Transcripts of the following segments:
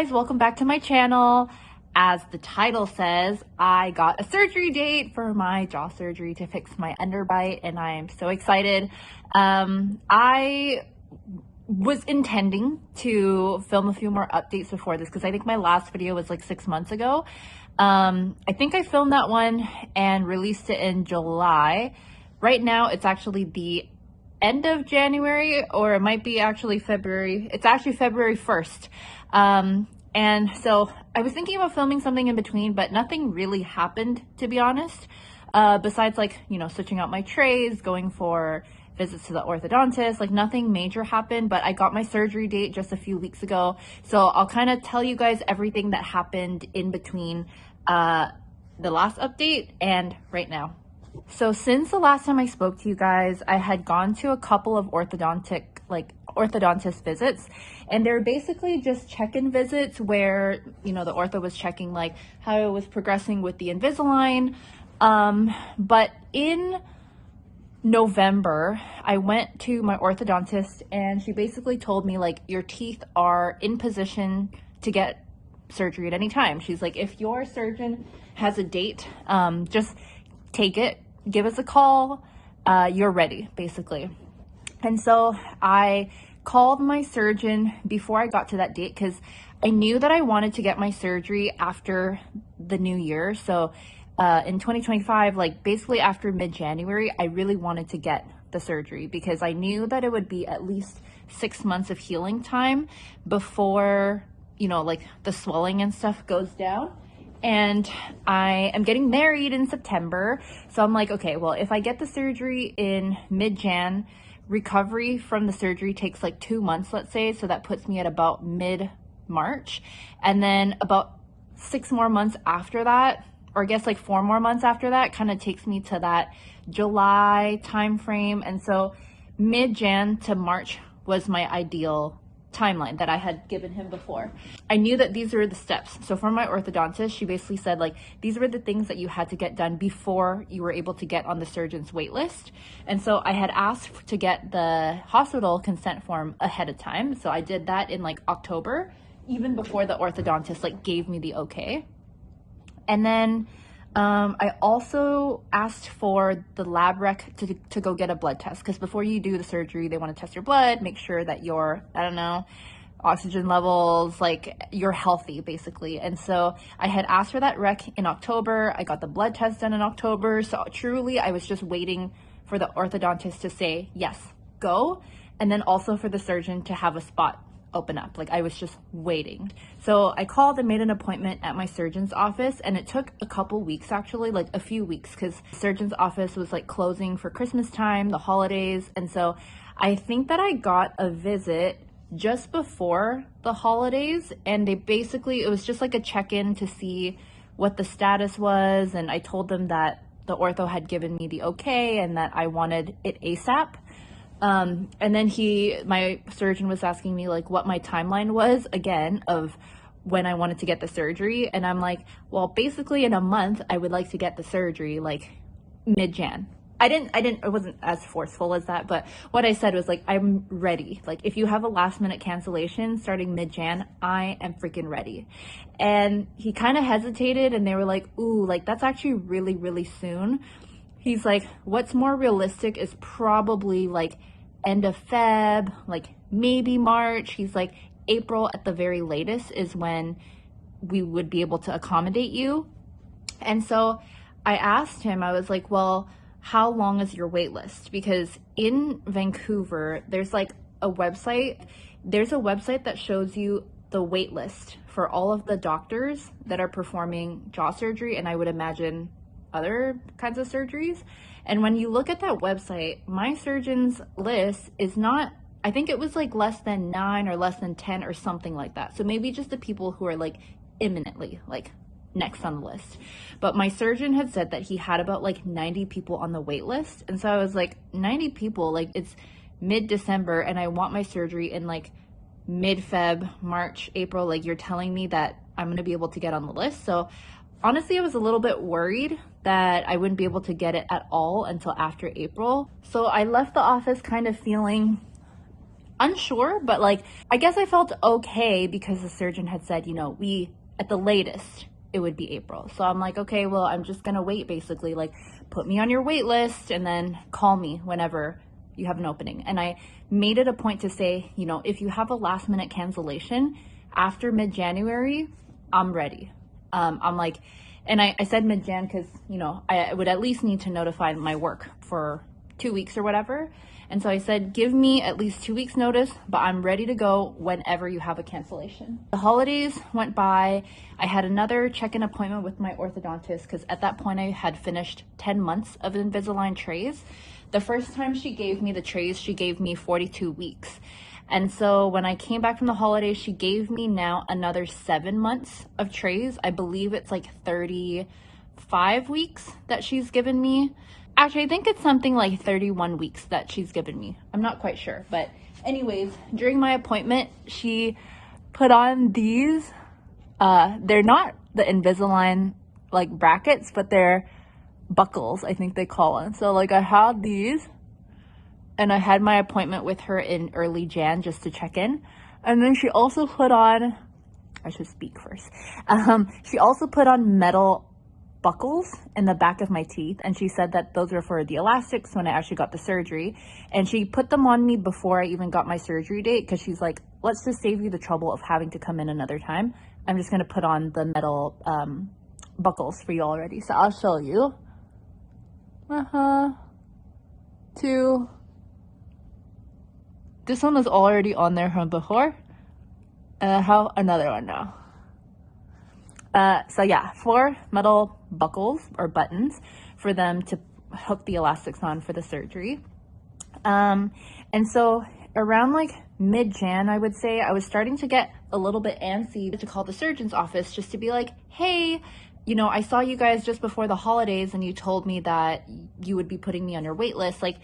guys, welcome back to my channel. As the title says, I got a surgery date for my jaw surgery to fix my underbite, and I am so excited. I was intending to film a few more updates before this because I think my last video was like 6 months ago. I think I filmed that one and released it in July. Right now, it's actually the end of January, or it might be actually February. It's actually February 1st. And so I was thinking about filming something in between, but nothing really happened, to be honest. Besides, like, you know, switching out my trays, going for visits to the orthodontist, like nothing major happened, but I got my surgery date just a few weeks ago. So I'll kind of tell you guys everything that happened in between the last update and right now. So since the last time I spoke to you guys, I had gone to a couple of orthodontist visits, and they're basically just check-in visits where, you know, the ortho was checking like how it was progressing with the Invisalign. But in November, I went to my orthodontist and she basically told me like, your teeth are in position to get surgery at any time. She's like, if your surgeon has a date, just take it, give us a call, you're ready, basically. And so I called my surgeon before I got to that date because I knew that I wanted to get my surgery after the new year. So in 2025, like basically after mid-January, I really wanted to get the surgery because I knew that it would be at least 6 months of healing time before, you know, like the swelling and stuff goes down. And I am getting married in September. So I'm like, okay, well, if I get the surgery in mid-Jan, recovery from the surgery takes like 2 months, let's say. So that puts me at about mid-March. And then about 6 more months after that, or I guess like 4 more months after that, kind of takes me to that July timeframe. And so mid-Jan to March was my ideal timeline that I had given him before. I knew that these were the steps. So for my orthodontist, she basically said like, these were the things that you had to get done before you were able to get on the surgeon's wait list. And so I had asked to get the hospital consent form ahead of time. So I did that in like October, even before the orthodontist like gave me the okay. And then I also asked for the lab rec to go get a blood test, because before you do the surgery, they want to test your blood, make sure that your, I don't know, oxygen levels, like you're healthy basically. And so I had asked for that rec in October. I got the blood test done in October. So truly I was just waiting for the orthodontist to say, yes, go. And then also for the surgeon to have a spot open up. Like I was just waiting. So I called and made an appointment at my surgeon's office, and it took a couple weeks, actually, like a few weeks, because the surgeon's office was like closing for Christmas time, the holidays. And so I think that I got a visit just before the holidays, and they basically, it was just like a check-in to see what the status was. And I told them that the ortho had given me the okay and that I wanted it ASAP. And then my surgeon was asking me like what my timeline was again of when I wanted to get the surgery. And I'm like, well, basically in a month, I would like to get the surgery like mid-Jan. It wasn't as forceful as that, but what I said was like, I'm ready. Like if you have a last minute cancellation starting mid-Jan, I am freaking ready. And he kind of hesitated, and they were like, ooh, like that's actually really, really soon. He's like, what's more realistic is probably like end of Feb, like maybe March. He's like, April at the very latest is when we would be able to accommodate you. And so I asked him, I was like, well, how long is your wait list? Because in Vancouver, there's like a website. There's a website that shows you the wait list for all of the doctors that are performing jaw surgery, and I would imagine other kinds of surgeries. And when you look at that website, my surgeon's list is not, I think it was like less than 9 or less than 10 or something like that. So maybe just the people who are like imminently like next on the list. But my surgeon had said that he had about like 90 people on the wait list. And so I was like, 90 people, like it's mid-December and I want my surgery in like mid-Feb, March, April. Like you're telling me that I'm going to be able to get on the list. So honestly, I was a little bit worried that I wouldn't be able to get it at all until after April. So I left the office kind of feeling unsure, but like, I guess I felt okay because the surgeon had said, at the latest, it would be April. So I'm like, okay, well, I'm just gonna wait, basically. Like, put me on your wait list and then call me whenever you have an opening. And I made it a point to say, if you have a last minute cancellation after mid-January, I'm ready. I'm like, and I said mid-Jan because, I would at least need to notify my work for 2 weeks or whatever. And so I said, give me at least 2 weeks notice, but I'm ready to go whenever you have a cancellation. The holidays went by. I had another check-in appointment with my orthodontist because at that point I had finished 10 months of Invisalign trays. The first time she gave me the trays, she gave me 42 weeks. And so when I came back from the holidays, she gave me now another 7 months of trays. I believe it's like 35 weeks that she's given me. Actually, I think it's something like 31 weeks that she's given me. I'm not quite sure. But anyways, during my appointment, she put on these. They're not the Invisalign like brackets, but they're buckles, I think they call them. So like I had these and I had my appointment with her in early Jan just to check in. And then she also put on, I should speak first. She also put on metal buckles in the back of my teeth, and she said that those were for the elastics when I actually got the surgery. And she put them on me before I even got my surgery date because she's like, let's just save you the trouble of having to come in another time. I'm just gonna put on the metal buckles for you already. So I'll show you. Two. This one was already on there from before, and I have another one now. So yeah, 4 metal buckles or buttons for them to hook the elastics on for the surgery. And so around like mid-Jan, I would say, I was starting to get a little bit antsy to call the surgeon's office just to be like, hey, I saw you guys just before the holidays and you told me that you would be putting me on your wait list. Like,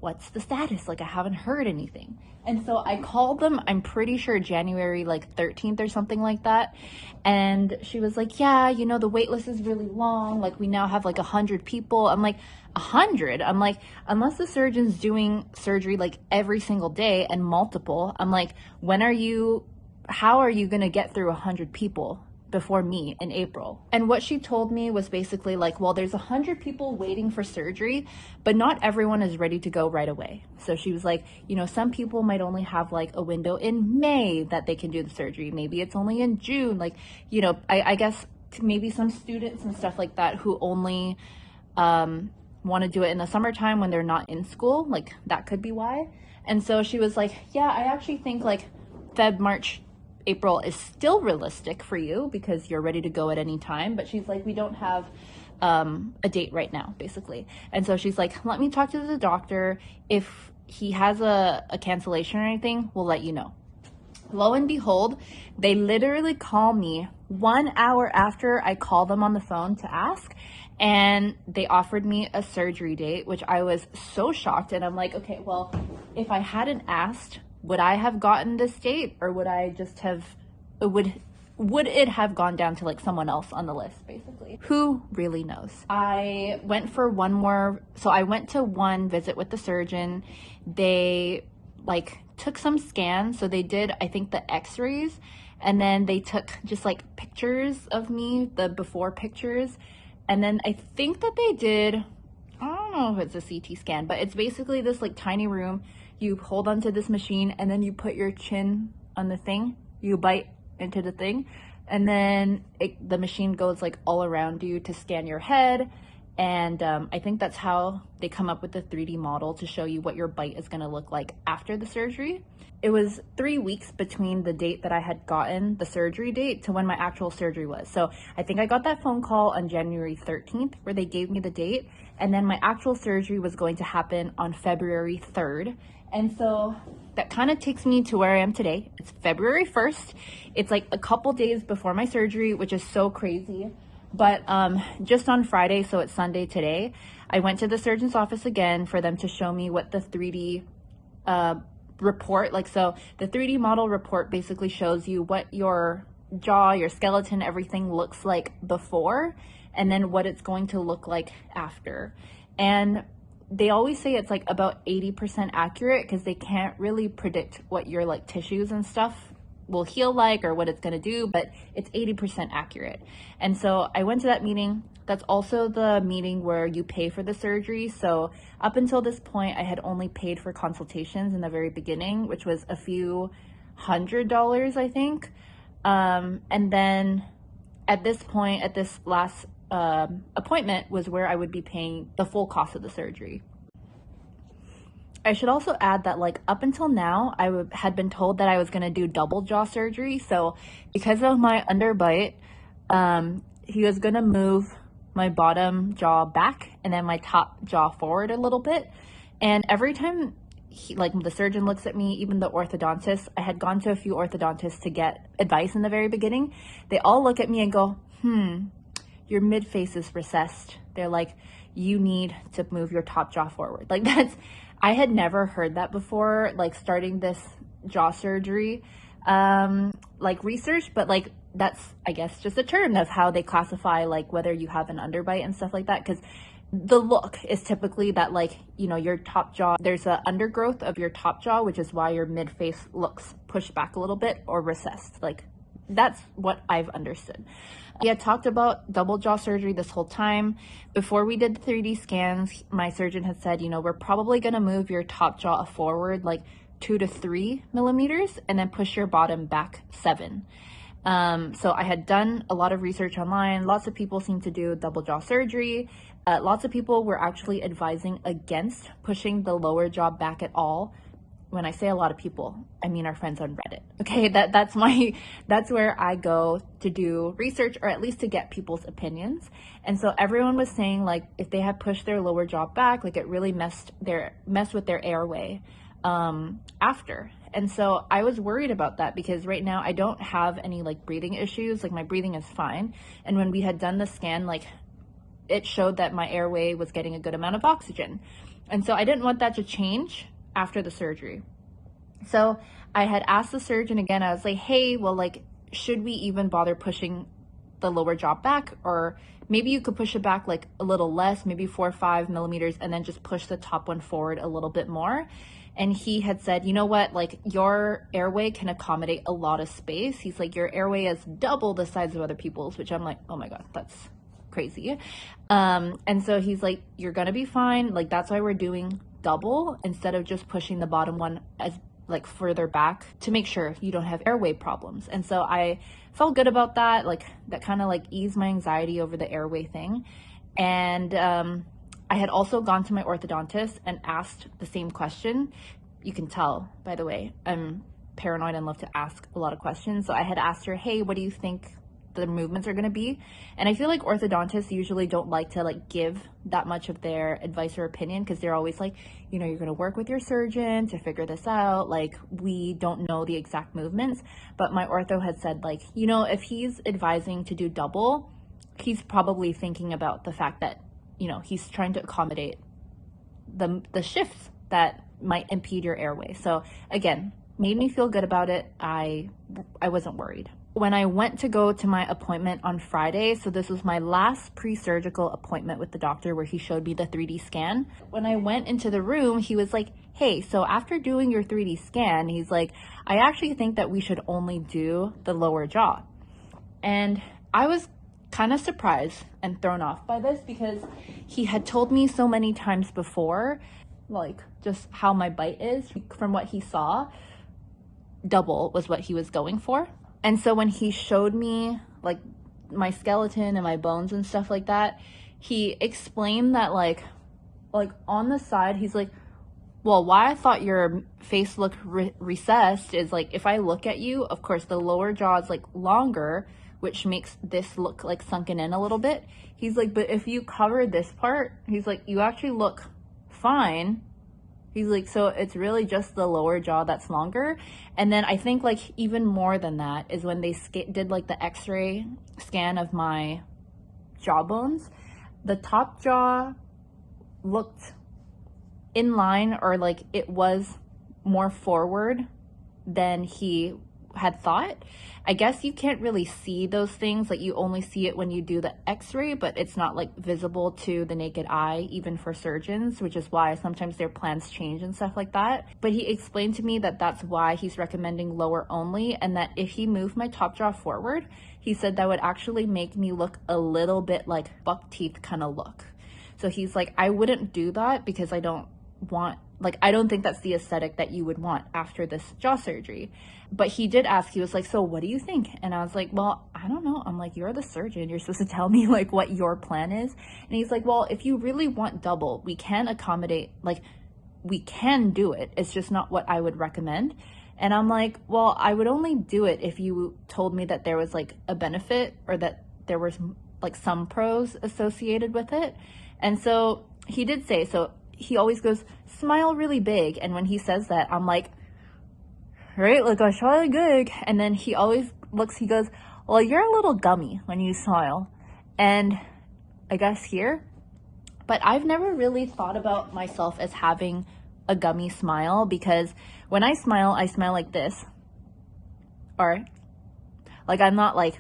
what's the status? Like, I haven't heard anything. And so I called them, I'm pretty sure January like 13th or something like that. And she was like, yeah, the wait list is really long. Like, we now have like 100 people. I'm like, 100? I'm like, unless the surgeon's doing surgery like every single day and multiple, I'm like, how are you gonna get through 100 people before me in April? And what she told me was basically like, well, there's 100 people waiting for surgery, but not everyone is ready to go right away. So she was like, some people might only have like a window in May that they can do the surgery. Maybe it's only in June. Like, I guess maybe some students and stuff like that who only want to do it in the summertime when they're not in school, like that could be why. And so she was like, yeah, I actually think like Feb, March, April is still realistic for you because you're ready to go at any time. But she's like, we don't have a date right now, basically. And so she's like, let me talk to the doctor. If he has a cancellation or anything, we'll let you know. Lo and behold, they literally call me 1 hour after I call them on the phone to ask, and they offered me a surgery date, which I was so shocked. And I'm like, okay, well, if I hadn't asked, would I have gotten this date, or would I just have, would it have gone down to like someone else on the list, basically? Who really knows? I went for I went to one visit with the surgeon. They like took some scans. So they did, I think, the x-rays, and then they took just like pictures of me, the before pictures. And then I think that they did, I don't know if it's a CT scan, but it's basically this like tiny room. You hold onto this machine and then you put your chin on the thing, you bite into the thing, and then the machine goes like all around you to scan your head. And I think that's how they come up with the 3D model to show you what your bite is going to look like after the surgery. It was 3 weeks between the date that I had gotten the surgery date to when my actual surgery was. So I think I got that phone call on January 13th where they gave me the date, and then my actual surgery was going to happen on February 3rd. And so that kind of takes me to where I am today. It's February 1st. It's like a couple days before my surgery, which is so crazy. But just on Friday, so it's Sunday today, I went to the surgeon's office again for them to show me what the 3D report, so the 3D model report basically shows you what your jaw, your skeleton, everything looks like before, and then what it's going to look like after. And they always say it's like about 80% accurate because they can't really predict what your like tissues and stuff will heal like or what it's going to do, but it's 80% accurate. And so I went to that meeting. That's also the meeting where you pay for the surgery. So up until this point, I had only paid for consultations in the very beginning, which was a few $100s, I think. And then at this point, at this last appointment was where I would be paying the full cost of the surgery. I should also add that like up until now, had been told that I was going to do double jaw surgery. So because of my underbite, he was going to move my bottom jaw back and then my top jaw forward a little bit. And every time the surgeon looks at me, even the orthodontist, I had gone to a few orthodontists to get advice in the very beginning. They all look at me and go, your mid face is recessed. They're like, you need to move your top jaw forward. Like I had never heard that before, like starting this jaw surgery, like research, but like that's, I guess, just a term of how they classify like whether you have an underbite and stuff like that. Because the look is typically that like, you know, your top jaw, there's an undergrowth of your top jaw, which is why your mid face looks pushed back a little bit or recessed. Like that's what I've understood. We had talked about double jaw surgery this whole time. Before we did the 3D scans, my surgeon had said, you know, we're probably going to move your top jaw forward like 2 to 3 millimeters and then push your bottom back 7. So I had done a lot of research online. Lots of people seem to do double jaw surgery. Lots of people were actually advising against pushing the lower jaw back at all. When I say a lot of people, I mean our friends on Reddit. Okay, that's where I go to do research, or at least to get people's opinions. And so everyone was saying like if they had pushed their lower jaw back, like it really messed with their airway after. And so I was worried about that because right now I don't have any like breathing issues. Like my breathing is fine. And when we had done the scan, like it showed that my airway was getting a good amount of oxygen. And so I didn't want that to change after the surgery. So I had asked the surgeon again, I was like, hey, well, like, should we even bother pushing the lower jaw back? Or maybe you could push it back like a little less, maybe 4 or 5 millimeters, and then just push the top one forward a little bit more. And he had said, you know what, like your airway can accommodate a lot of space. He's like, your airway is double the size of other people's, which I'm like, oh my God, that's crazy. And so he's like, you're gonna be fine. Like that's why we're doing double instead of just pushing the bottom one as like further back to make sure you don't have airway problems. And so I felt good about that. Like that kind of like eased my anxiety over the airway thing. And I had also gone to my orthodontist and asked the same question. You can tell, by the way, I'm paranoid and love to ask a lot of questions. So I had asked her, hey, what do you think the movements are going to be? And I feel like orthodontists usually don't like to like give that much of their advice or opinion because they're always like, you know, you're going to work with your surgeon to figure this out. Like we don't know the exact movements. But my ortho had said like, you know, if he's advising to do double, he's probably thinking about the fact that, you know, he's trying to accommodate the shifts that might impede your airway. So again, made me feel good about it. I wasn't worried. When I went to go to my appointment on Friday, so this was my last pre-surgical appointment with the doctor where he showed me the 3D scan. When I went into the room, he was like, hey, so after doing your 3D scan, he's like, I actually think that we should only do the lower jaw. And I was kind of surprised and thrown off by this because he had told me so many times before, like just how my bite is. From what he saw, double was what he was going for. And so when he showed me like my skeleton and my bones and stuff like that, he explained that like on the side, he's like, well, why I thought your face looked recessed is like, if I look at you, of course, the lower jaw is like longer, which makes this look like sunken in a little bit. He's like, but if you cover this part, he's like, you actually look fine. He's like, so it's really just the lower jaw that's longer. And then I think like even more than that is when they did like the x-ray scan of my jawbones, the top jaw looked in line, or like it was more forward than he had thought. I guess you can't really see those things, like you only see it when you do the x-ray, but it's not like visible to the naked eye, even for surgeons, which is why sometimes their plans change and stuff like that. But he explained to me that that's why he's recommending lower only, and that if he moved my top jaw forward, he said that would actually make me look a little bit like buck teeth kind of look. So he's like, I wouldn't do that because I don't think that's the aesthetic that you would want after this jaw surgery. But he did ask, he was like, so what do you think? And I was like, well, I don't know. I'm like, you're the surgeon. You're supposed to tell me like what your plan is. And he's like, well, if you really want double, we can accommodate, like we can do it. It's just not what I would recommend. And I'm like, well, I would only do it if you told me that there was like a benefit or that there was like some pros associated with it. And so he did say, so he always goes, smile really big. And when he says that, I'm like, right, like I smile good. And then he always looks, he goes, well, you're a little gummy when you smile. And I guess here, but I've never really thought about myself as having a gummy smile, because when I smile like this, or like I'm not like,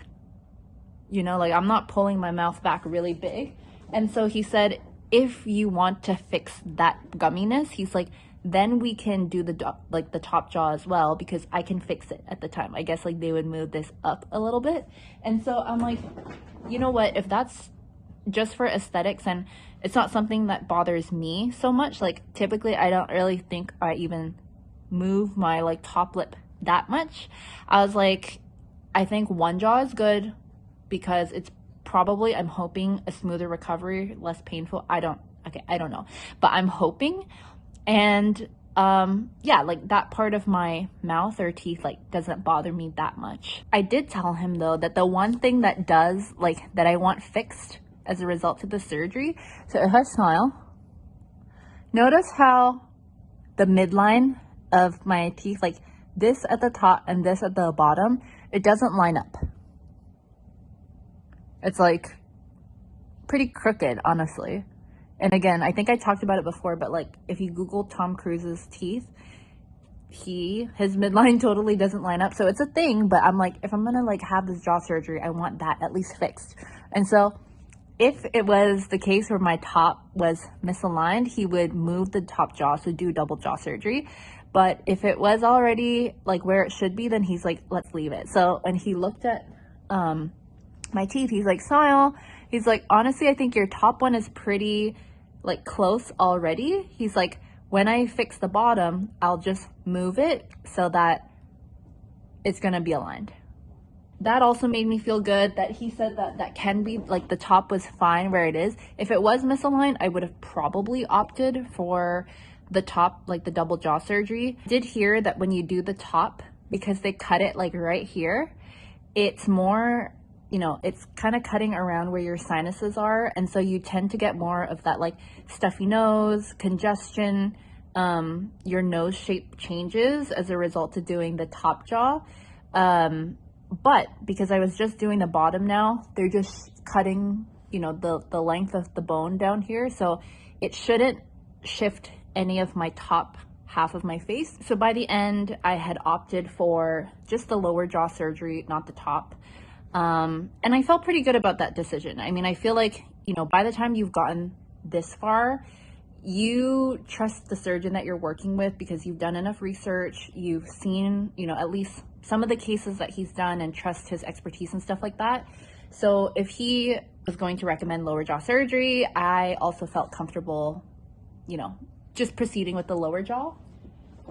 you know, like I'm not pulling my mouth back really big. And so he said, if you want to fix that gumminess, he's like, then we can do the top jaw as well, because I can fix it at the time. I guess like they would move this up a little bit. And so I'm like, you know what, if that's just for aesthetics and it's not something that bothers me so much, like typically I don't really think I even move my like top lip that much. I was like, I think one jaw is good because it's probably, I'm hoping, a smoother recovery, less painful. I don't know, but I'm hoping. And yeah, like that part of my mouth or teeth like doesn't bother me that much. I did tell him though that the one thing that does, like, that I want fixed as a result of the surgery, so if I smile, notice how the midline of my teeth, like this at the top and this at the bottom, it doesn't line up. It's like pretty crooked, honestly. And again, I think I talked about it before, but like if you Google Tom Cruise's teeth, his midline totally doesn't line up. So it's a thing, but I'm like, if I'm gonna like have this jaw surgery, I want that at least fixed. And so if it was the case where my top was misaligned, he would move the top jaw, so do double jaw surgery. But if it was already like where it should be, then he's like, let's leave it. So, and he looked at my teeth, he's like, smile. He's like, honestly, I think your top one is pretty like close already. He's like, when I fix the bottom, I'll just move it so that it's gonna be aligned. That also made me feel good that he said that that can be, like the top was fine where it is. If it was misaligned, I would have probably opted for the top, like the double jaw surgery. I did hear that when you do the top, because they cut it like right here, it's more, you know, it's kind of cutting around where your sinuses are. And so you tend to get more of that like stuffy nose, congestion, your nose shape changes as a result of doing the top jaw. But because I was just doing the bottom now, they're just cutting, you know, the length of the bone down here. So it shouldn't shift any of my top half of my face. So by the end, I had opted for just the lower jaw surgery, not the top. And I felt pretty good about that decision. I mean, I feel like, you know, by the time you've gotten this far, you trust the surgeon that you're working with because you've done enough research, you've seen, you know, at least some of the cases that he's done and trust his expertise and stuff like that. So if he was going to recommend lower jaw surgery, I also felt comfortable, you know, just proceeding with the lower jaw.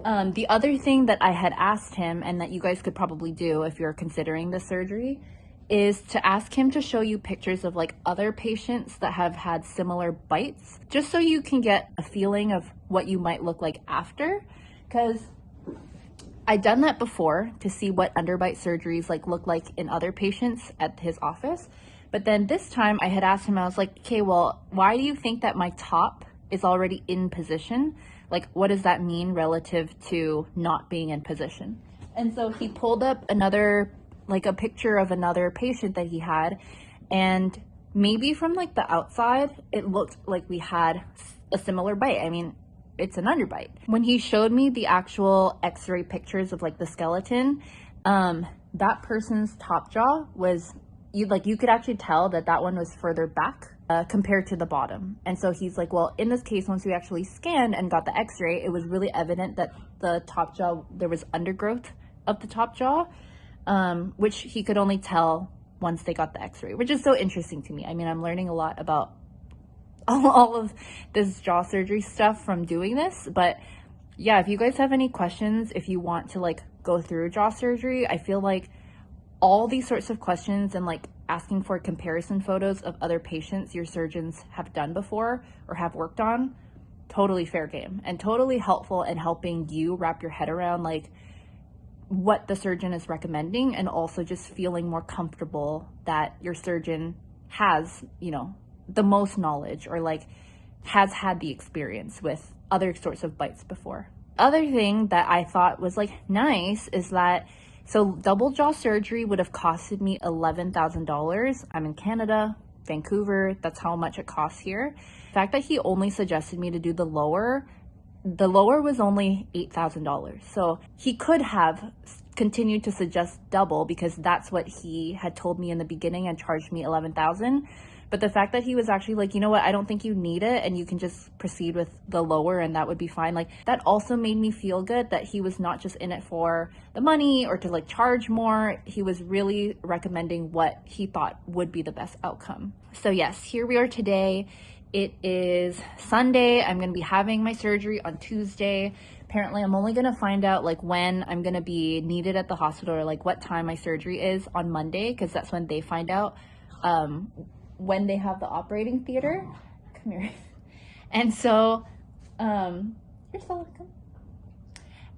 The other thing that I had asked him, and that you guys could probably do if you're considering the surgery, is to ask him to show you pictures of like other patients that have had similar bites, just so you can get a feeling of what you might look like after. Because I'd done that before to see what underbite surgeries like look like in other patients at his office. But then this time I had asked him, I was like, okay, well, why do you think that my top is already in position? Like, what does that mean relative to not being in position? And so he pulled up another, like a picture of another patient that he had. And maybe from like the outside, it looked like we had a similar bite. I mean, it's an underbite. When he showed me the actual x-ray pictures of like the skeleton, that person's top jaw was, you could actually tell that that one was further back compared to the bottom. And so he's like, well, in this case, once we actually scanned and got the x-ray, it was really evident that the top jaw, there was undergrowth of the top jaw, which he could only tell once they got the x-ray, which is so interesting to me. I mean, I'm learning a lot about all of this jaw surgery stuff from doing this. But yeah, if you guys have any questions, if you want to like go through jaw surgery, I feel like all these sorts of questions and like asking for comparison photos of other patients your surgeons have done before or have worked on, totally fair game and totally helpful in helping you wrap your head around like what the surgeon is recommending, and also just feeling more comfortable that your surgeon has, you know, the most knowledge or like has had the experience with other sorts of bites before. Other thing that I thought was like nice is that, so double jaw surgery would have costed me $11,000. I'm in Canada, Vancouver, that's how much it costs here. The fact that he only suggested me to do the lower was only $8,000. So he could have continued to suggest double because that's what he had told me in the beginning and charged me $11,000. But the fact that he was actually like, you know what, I don't think you need it and you can just proceed with the lower and that would be fine. Like that also made me feel good that he was not just in it for the money or to like charge more. He was really recommending what he thought would be the best outcome. So yes, here we are today. It is Sunday. I'm going to be having my surgery on Tuesday. Apparently I'm only going to find out like when I'm going to be needed at the hospital or like what time my surgery is on Monday, because that's when they find out when they have the operating theater. Come here. And so you're so welcome.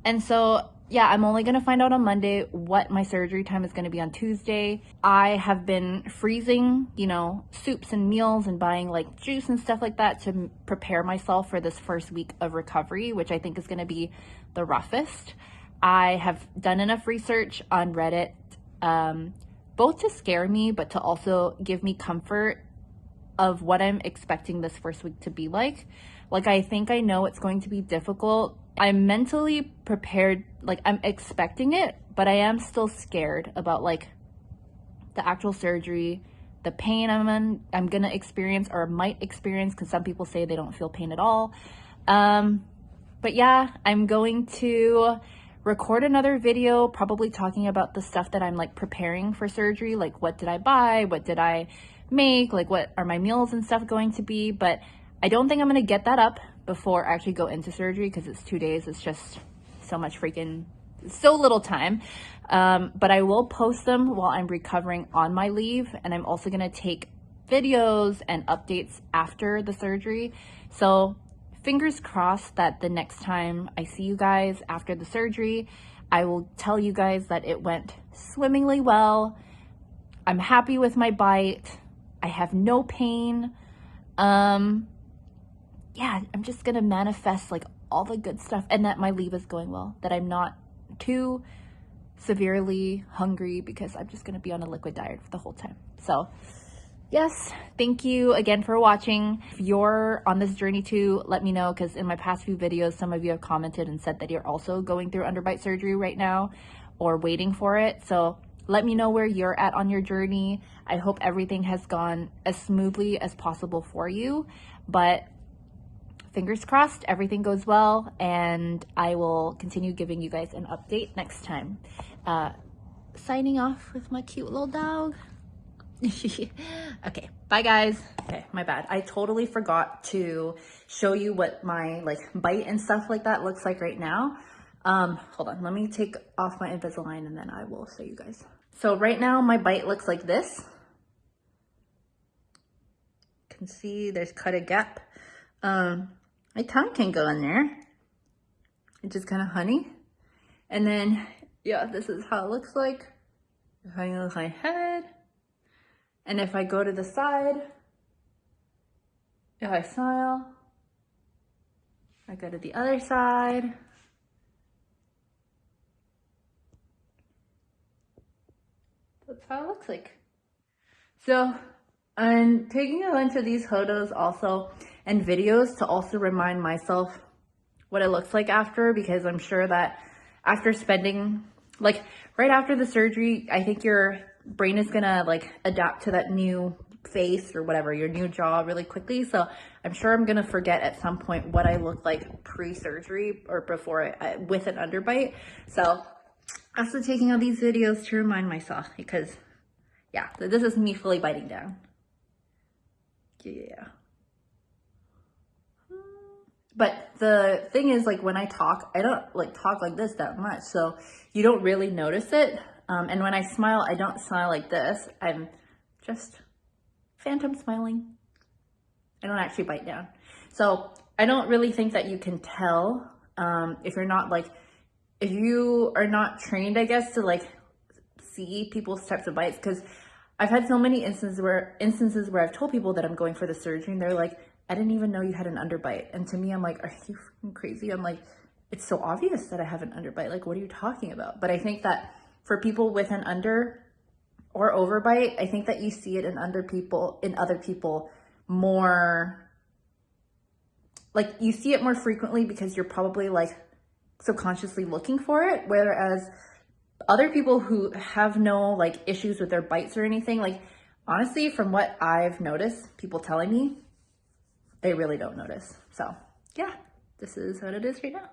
And so yeah, I'm only gonna find out on Monday what my surgery time is gonna be on Tuesday. I have been freezing, you know, soups and meals and buying like juice and stuff like that to prepare myself for this first week of recovery, which I think is gonna be the roughest. I have done enough research on Reddit, both to scare me, but to also give me comfort of what I'm expecting this first week to be like. Like, I think I know it's going to be difficult. I'm mentally prepared, like I'm expecting it, but I am still scared about like the actual surgery, the pain I'm gonna experience or might experience, because some people say they don't feel pain at all. But yeah, I'm going to record another video probably talking about the stuff that I'm like preparing for surgery, like what did I buy, what did I make, like what are my meals and stuff going to be. But I don't think I'm gonna get that up before I actually go into surgery, because it's 2 days. It's just so much so little time. But I will post them while I'm recovering on my leave, and I'm also gonna take videos and updates after the surgery. So fingers crossed that the next time I see you guys after the surgery, I will tell you guys that it went swimmingly well. I'm happy with my bite. I have no pain. Yeah, I'm just gonna manifest like all the good stuff, and that my leave is going well, that I'm not too severely hungry, because I'm just gonna be on a liquid diet for the whole time. So yes, thank you again for watching. If you're on this journey too, let me know, because in my past few videos, some of you have commented and said that you're also going through underbite surgery right now or waiting for it. So let me know where you're at on your journey. I hope everything has gone as smoothly as possible for you, but fingers crossed everything goes well, and I will continue giving you guys an update next time. Signing off with my cute little dog. Okay, bye guys. Okay, my bad. I totally forgot to show you what my like bite and stuff like that looks like right now. Hold on, let me take off my Invisalign and then I will show you guys. So right now my bite looks like this. You can see there's cut a gap. My tongue can go in there. It's just kind of honey. And then, yeah, this is how it looks like. If I move my head. And if I go to the side, if I smile, I go to the other side. That's how it looks like. So I'm taking a bunch of these photos also and videos to also remind myself what it looks like after, because I'm sure that after spending like right after the surgery, I think your brain is gonna like adapt to that new face or whatever, your new jaw really quickly. So I'm sure I'm gonna forget at some point what I looked like pre-surgery or before with an underbite. So I'm also taking all these videos to remind myself, because yeah, this is me fully biting down. Yeah. But the thing is, like, when I talk, I don't like talk like this that much, so you don't really notice it. And when I smile, I don't smile like this. I'm just phantom smiling. I don't actually bite down. So I don't really think that you can tell if you're not like, if you are not trained, I guess, to like see people's types of bites. Because I've had so many instances where I've told people that I'm going for the surgery and they're like, I didn't even know you had an underbite. And to me, I'm like, are you freaking crazy? I'm like, it's so obvious that I have an underbite. Like, what are you talking about? But I think that for people with an under or overbite, I think that you see it in other people more, like you see it more frequently because you're probably like subconsciously looking for it. Whereas other people who have no like issues with their bites or anything, like honestly, from what I've noticed, people telling me, they really don't notice. So yeah, this is what it is right now.